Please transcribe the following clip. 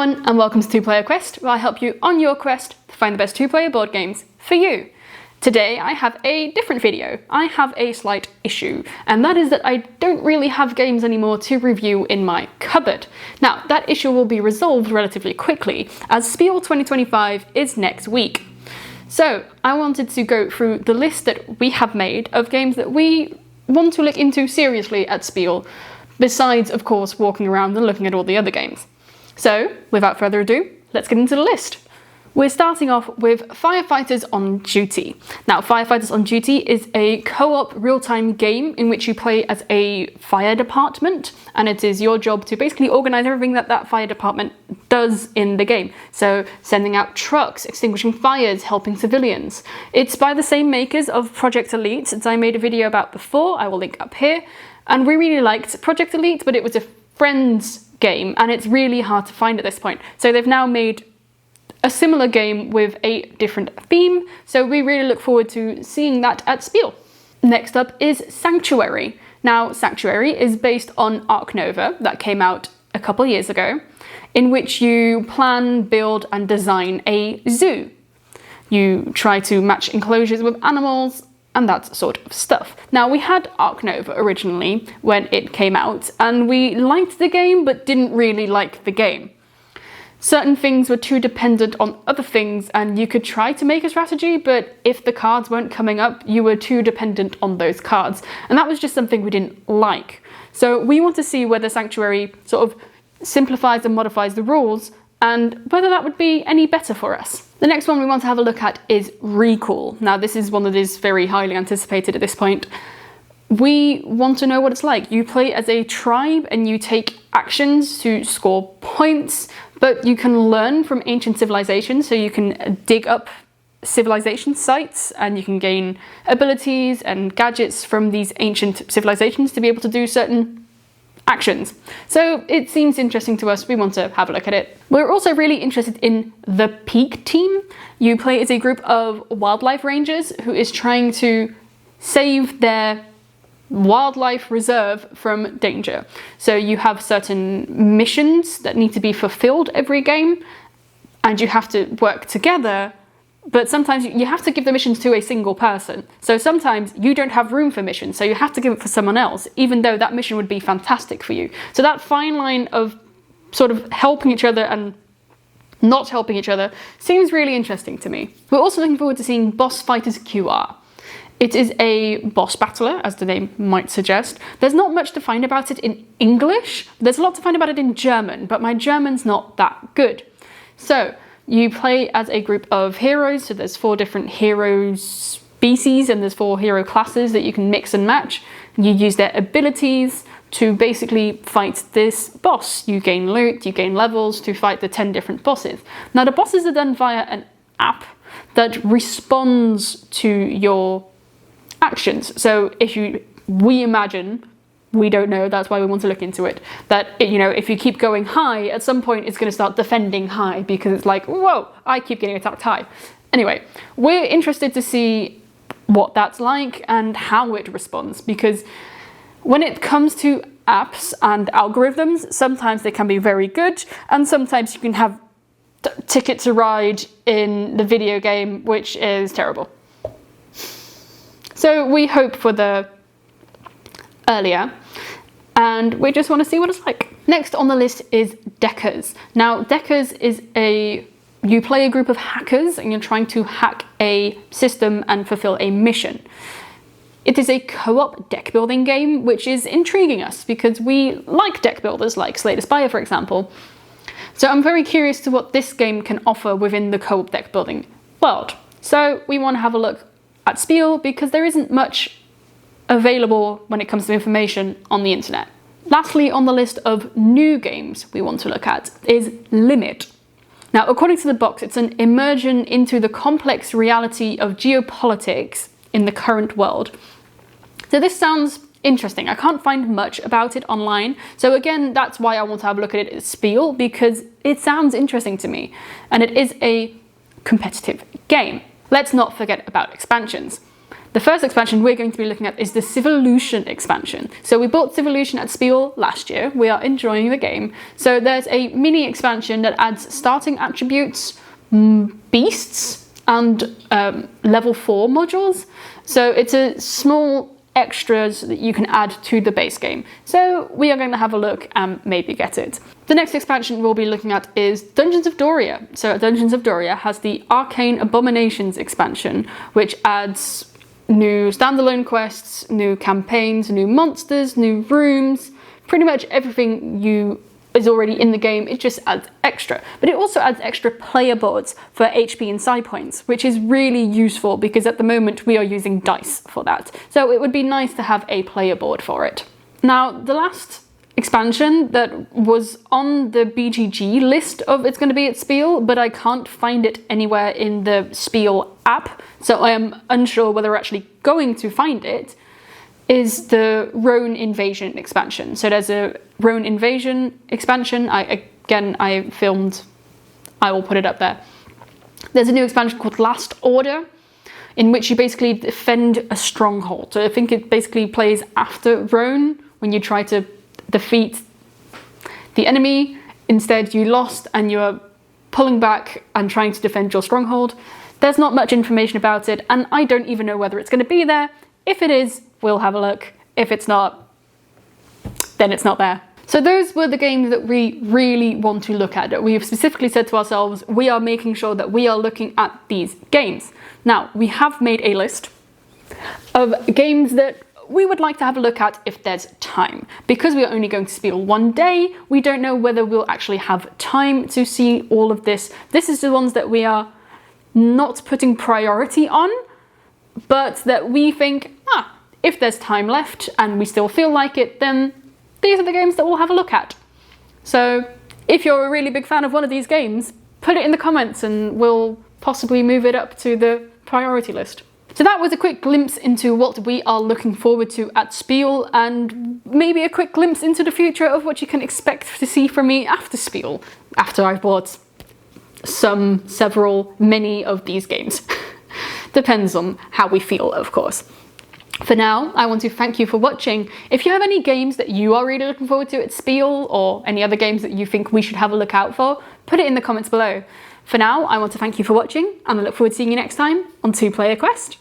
everyone, and welcome to Two Player Quest, where I help you on your quest to find the best two-player board games for you. Today I have a different video. I have a slight issue, and that is that I don't really have games anymore to review in my cupboard. Now, that issue will be resolved relatively quickly, as SPIEL 2025 is next week. So, I wanted to go through the list that we have made of games that we want to look into seriously at SPIEL, besides, of course, walking around and looking at all the other games. So, without further ado, let's get into the list. We're starting off with Firefighters on Duty. Now, Firefighters on Duty is a co-op real-time game in which you play as a fire department, and it is your job to basically organise everything that that fire department does in the game. So, sending out trucks, extinguishing fires, helping civilians. It's by the same makers of Project Elite, as I made a video about before, I will link up here, and we really liked Project Elite, but it was a friend's game, and it's really hard to find at this point. So they've now made a similar game with a different theme, so we really look forward to seeing that at SPIEL. Next up is Sanctuary. Now, Sanctuary is based on Ark Nova, that came out a couple years ago, in which you plan, build, and design a zoo. You try to match enclosures with animals, and that sort of stuff. Now, we had Ark Nova originally when it came out, and we liked the game but didn't really like the game. Certain things were too dependent on other things, and you could try to make a strategy, but if the cards weren't coming up, you were too dependent on those cards, and that was just something we didn't like. So we want to see whether Sanctuary sort of simplifies and modifies the rules, and whether that would be any better for us. The next one we want to have a look at is Recall. Now, this is one that is very highly anticipated at this point. We want to know what it's like. You play as a tribe and you take actions to score points, but you can learn from ancient civilizations, so you can dig up civilization sites and you can gain abilities and gadgets from these ancient civilizations to be able to do certain actions. So it seems interesting to us, we want to have a look at it. We're also really interested in the Peak Team. You play as a group of wildlife rangers who is trying to save their wildlife reserve from danger. So you have certain missions that need to be fulfilled every game, and you have to work together. But sometimes you have to give the missions to a single person. So sometimes you don't have room for missions, so you have to give it for someone else, even though that mission would be fantastic for you. So that fine line of sort of helping each other and not helping each other seems really interesting to me. We're also looking forward to seeing Boss Fighters QR. It is a boss battler, as the name might suggest. There's not much to find about it in English. There's a lot to find about it in German, but my German's not that good. So, you play as a group of heroes, so there's 4 different hero species and there's 4 hero classes that you can mix and match. You use their abilities to basically fight this boss. You gain loot, you gain levels to fight the 10 different bosses. Now, the bosses are done via an app that responds to your actions. So we imagine, we don't know, that's why we want to look into it, that, if you keep going high, at some point it's going to start defending high, because it's like, whoa, I keep getting attacked high. Anyway, we're interested to see what that's like and how it responds, because when it comes to apps and algorithms, sometimes they can be very good, and sometimes you can have Ticket to Ride in the video game, which is terrible. So we hope for the earlier, and we just want to see what it's like. Next on the list is Deckers. Now, Deckers is you play a group of hackers and you're trying to hack a system and fulfill a mission. It is a co-op deck building game, which is intriguing us because we like deck builders like Slay the Spire, for example. So I'm very curious to what this game can offer within the co-op deck building world. So we want to have a look at SPIEL because there isn't much available when it comes to information on the internet. Lastly, on the list of new games we want to look at is Limit. Now, according to the box, it's an immersion into the complex reality of geopolitics in the current world. So this sounds interesting. I can't find much about it online. So again, that's why I want to have a look at it at SPIEL, because it sounds interesting to me. And it is a competitive game. Let's not forget about expansions. The first expansion we're going to be looking at is the Civolution expansion. So we bought Civolution at SPIEL last year. We are enjoying the game. So there's a mini expansion that adds starting attributes, beasts, and level 4 modules. So it's a small extras that you can add to the base game. So we are going to have a look and maybe get it. The next expansion we'll be looking at is Dungeons of Doria. So Dungeons of Doria has the Arcane Abominations expansion, which adds new standalone quests, new campaigns, new monsters, new rooms, pretty much everything is already in the game. It just adds extra. But it also adds extra player boards for HP and psi points, which is really useful because at the moment we are using dice for that. So it would be nice to have a player board for it. Now, the last expansion that was on the BGG list of it's going to be at SPIEL, but I can't find it anywhere in the SPIEL app, so I am unsure whether we're actually going to find it, is the Rhone Invasion expansion. So there's a Rhone Invasion expansion. I will put it up there. There's a new expansion called Last Order, in which you basically defend a stronghold. So I think it basically plays after Rhone, when you try to defeat the enemy. Instead, you lost and you're pulling back and trying to defend your stronghold. There's not much information about it, and I don't even know whether it's going to be there. If it is, we'll have a look. If it's not, then it's not there. So those were the games that we really want to look at. We have specifically said to ourselves, we are making sure that we are looking at these games. Now, we have made a list of games that we would like to have a look at if there's time. Because we are only going to SPIEL one day, we don't know whether we'll actually have time to see all of this. This is the ones that we are not putting priority on, but that we think, if there's time left and we still feel like it, then these are the games that we'll have a look at. So if you're a really big fan of one of these games, put it in the comments and we'll possibly move it up to the priority list. So that was a quick glimpse into what we are looking forward to at SPIEL, and maybe a quick glimpse into the future of what you can expect to see from me after SPIEL, after I've bought many of these games. Depends on how we feel, of course. For now, I want to thank you for watching. If you have any games that you are really looking forward to at SPIEL, or any other games that you think we should have a look out for, put it in the comments below. For now, I want to thank you for watching, and I look forward to seeing you next time on 2 Player Quest.